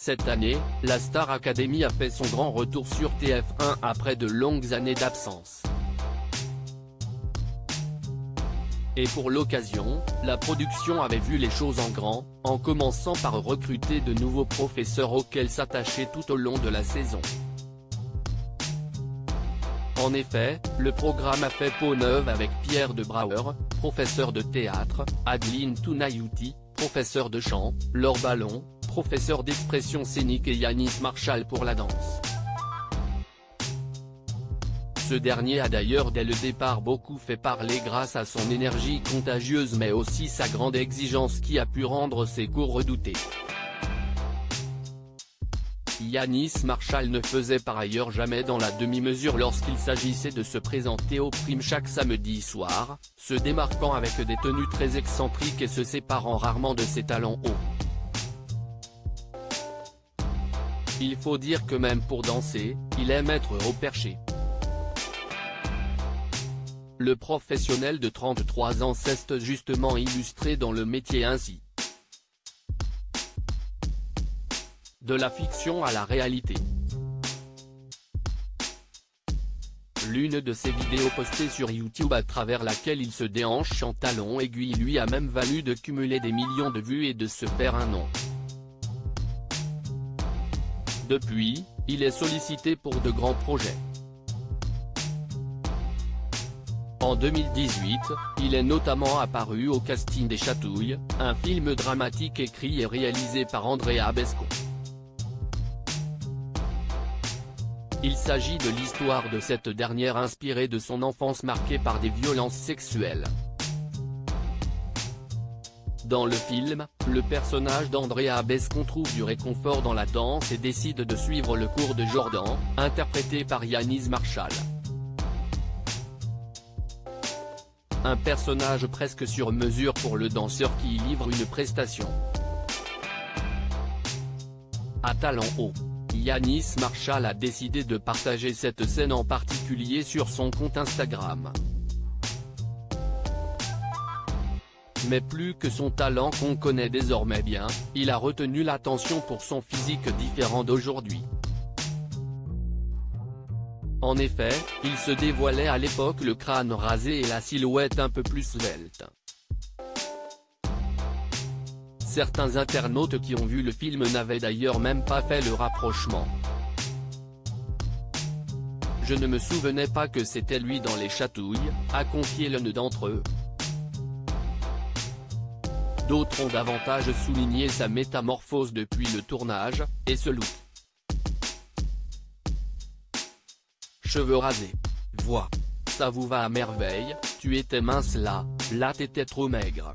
Cette année, la Star Academy a fait son grand retour sur TF1 après de longues années d'absence. Et pour l'occasion, la production avait vu les choses en grand, en commençant par recruter de nouveaux professeurs auxquels s'attacher tout au long de la saison. En effet, le programme a fait peau neuve avec Pierre de Brouwer, professeur de théâtre, Adeline Tounayouti, professeur de chant, Laure Ballon, professeur d'expression scénique et Yanis Marshall pour la danse. Ce dernier a d'ailleurs dès le départ beaucoup fait parler grâce à son énergie contagieuse mais aussi sa grande exigence qui a pu rendre ses cours redoutés. Yanis Marshall ne faisait par ailleurs jamais dans la demi-mesure lorsqu'il s'agissait de se présenter aux primes chaque samedi soir, se démarquant avec des tenues très excentriques et se séparant rarement de ses talents hauts. Il faut dire que même pour danser, il aime être au perché. Le professionnel de 33 ans s'est justement illustré dans le métier ainsi. De la fiction à la réalité. L'une de ses vidéos postées sur YouTube à travers laquelle il se déhanche en talons aiguilles lui a même valu de cumuler des millions de vues et de se faire un nom. Depuis, il est sollicité pour de grands projets. En 2018, il est notamment apparu au casting des Chatouilles, un film dramatique écrit et réalisé par Andrea Bescon. Il s'agit de l'histoire de cette dernière inspirée de son enfance marquée par des violences sexuelles. Dans le film, le personnage d'Andrea Bescon trouve du réconfort dans la danse et décide de suivre le cours de Jordan, interprété par Yanis Marshall. Un personnage presque sur mesure pour le danseur qui y livre une prestation à talent haut. Yanis Marshall a décidé de partager cette scène en particulier sur son compte Instagram. Mais plus que son talent qu'on connaît désormais bien, il a retenu l'attention pour son physique différent d'aujourd'hui. En effet, il se dévoilait à l'époque le crâne rasé et la silhouette un peu plus svelte. Certains internautes qui ont vu le film n'avaient d'ailleurs même pas fait le rapprochement. Je ne me souvenais pas que c'était lui dans Les Chatouilles, a confié l'un d'entre eux. D'autres ont davantage souligné sa métamorphose depuis le tournage, et ce look. Cheveux rasés. Voix. Ça vous va à merveille, tu étais mince là t'étais trop maigre.